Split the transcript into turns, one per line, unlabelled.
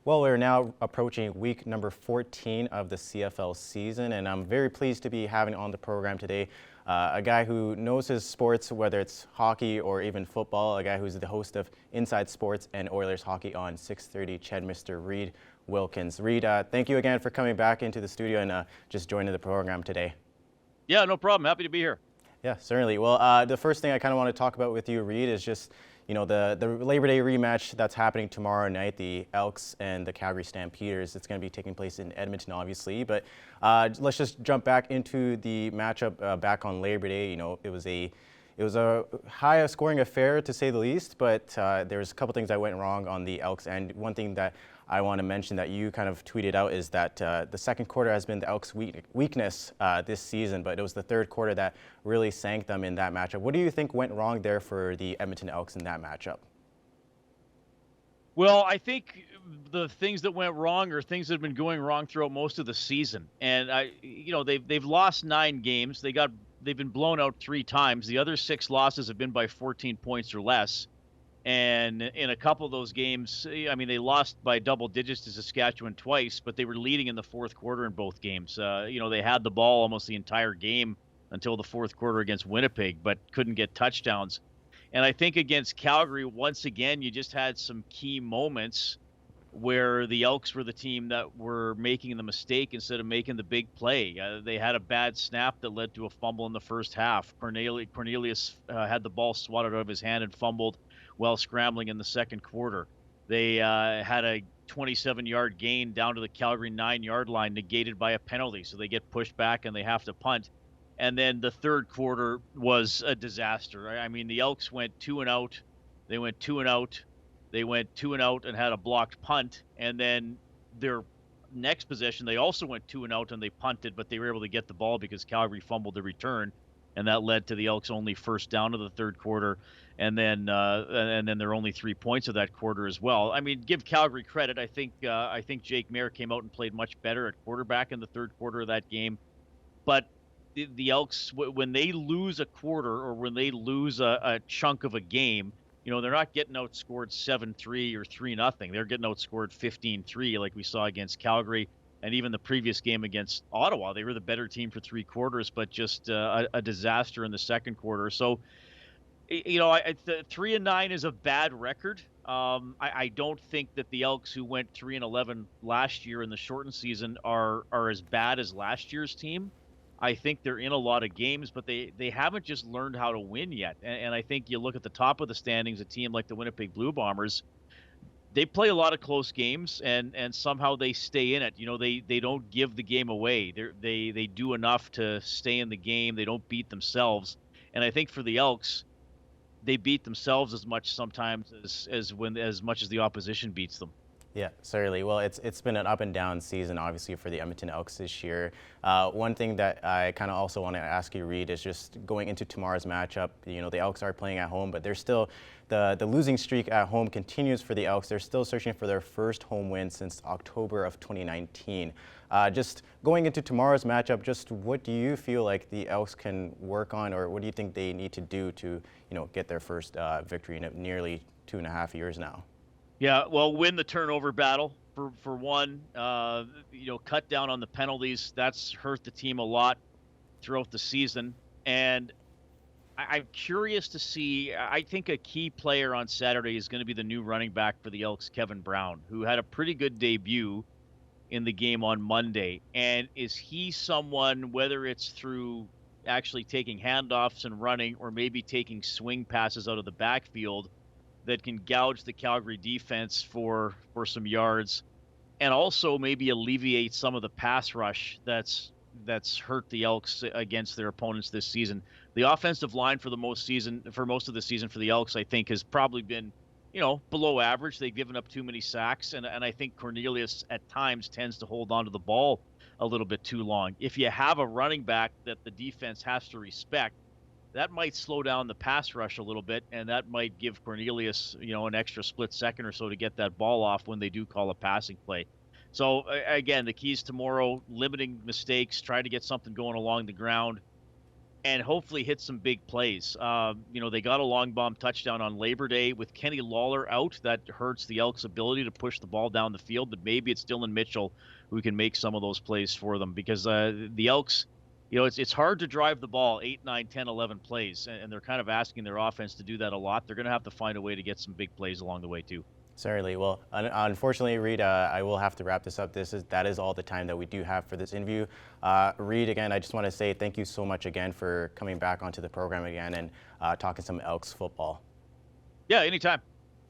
Well, we're now approaching week number 14 of the CFL season, and I'm very pleased to be having on the program today a guy who knows his sports, whether it's hockey or even football, a guy who's the host of Inside Sports and Oilers Hockey on 630 CHED, Mr. Reid Wilkins. Reid, thank you again for coming back into the studio and just joining the program today.
Yeah, no problem. Happy to be here.
Yeah, certainly. Well, the first thing I kind of want to talk about with you, Reid, is just the Labor Day rematch that's happening tomorrow night, the Elks and the Calgary Stampeders. It's going to be taking place in Edmonton, obviously. But let's just jump back into the matchup back on Labor Day. It was a high scoring affair to say the least, but there was a couple things that went wrong on the Elks end. One thing that I want to mention that you kind of tweeted out is that the second quarter has been the Elks' weakness this season, but it was the third quarter that really sank them in that matchup. What do you think went wrong there for the Edmonton Elks in that matchup?
Well, I think the things that went wrong are things that have been going wrong throughout most of the season. And they've lost 9 games. They've been blown out 3 times. The other 6 losses have been by 14 points or less. And in a couple of those games, I mean, they lost by double digits to Saskatchewan twice, but they were leading in the fourth quarter in both games. They had the ball almost the entire game until the fourth quarter against Winnipeg, but couldn't get touchdowns. And I think against Calgary, once again, you just had some key moments where the Elks were the team that were making the mistake instead of making the big play. They had a bad snap that led to a fumble in the first half. Cornelius had the ball swatted out of his hand and fumbled while scrambling in the second quarter. They had a 27-yard gain down to the Calgary 9-yard line negated by a penalty, so they get pushed back and they have to punt. And then the third quarter was a disaster. I mean, the Elks went 2 and out. They went 2 and out. They went 2 and out and had a blocked punt. And then their next possession, they also went 2 and out and they punted, but they were able to get the ball because Calgary fumbled the return. And that led to the Elks' only first down of the third quarter, and then there are only 3 points of that quarter as well. I mean, give Calgary credit. I think Jake Maier came out and played much better at quarterback in the third quarter of that game. But the Elks, when they lose a quarter or when they lose a chunk of a game, they're not getting outscored 7-3 or 3-0. They're getting outscored 15-3, like we saw against Calgary. And even the previous game against Ottawa, they were the better team for 3 quarters, but just a disaster in the second quarter. So, 3-9 is a bad record. I don't think that the Elks, who went 3-11 last year in the shortened season, are as bad as last year's team. I think they're in a lot of games, but they haven't just learned how to win yet. And I think you look at the top of the standings, a team like the Winnipeg Blue Bombers. They play a lot of close games, and somehow they stay in it. They don't give the game away. They do enough to stay in the game. They don't beat themselves. And I think for the Elks, they beat themselves as much sometimes as much as the opposition beats them.
Yeah, certainly. Well, it's been an up and down season, obviously, for the Edmonton Elks this year. One thing that I kind of also want to ask you, Reid, is just going into tomorrow's matchup. The Elks are playing at home, but they're still the losing streak at home continues for the Elks. They're still searching for their first home win since October of 2019. Just going into tomorrow's matchup, just what do you feel like the Elks can work on, or what do you think they need to do to get their first victory in nearly 2.5 years now?
Yeah, well, win the turnover battle for one. Cut down on the penalties. That's hurt the team a lot throughout the season. And I'm curious to see. I think a key player on Saturday is going to be the new running back for the Elks, Kevin Brown, who had a pretty good debut in the game on Monday. And is he someone, whether it's through actually taking handoffs and running, or maybe taking swing passes out of the backfield, that can gouge the Calgary defense for some yards, and also maybe alleviate some of the pass rush that's hurt the Elks against their opponents this season. The offensive line for most of the season for the Elks, I think, has probably been, below average. They've given up too many sacks, and I think Cornelius at times tends to hold on to the ball a little bit too long. If you have a running back that the defense has to respect, that might slow down the pass rush a little bit, and that might give Cornelius, an extra split second or so to get that ball off when they do call a passing play. So, again, the keys tomorrow: limiting mistakes, try to get something going along the ground, and hopefully hit some big plays. They got a long bomb touchdown on Labor Day with Kenny Lawler out. That hurts the Elks' ability to push the ball down the field, but maybe it's Dylan Mitchell who can make some of those plays for them, because the Elks, it's hard to drive the ball 8, 9, 10, 11 plays, and they're kind of asking their offense to do that a lot. They're going to have to find a way to get some big plays along the way too.
Certainly. Well, unfortunately, Reid, I will have to wrap this up. That is all the time that we do have for this interview. Reid, again, I just want to say thank you so much again for coming back onto the program again and talking some Elks football.
Yeah, anytime.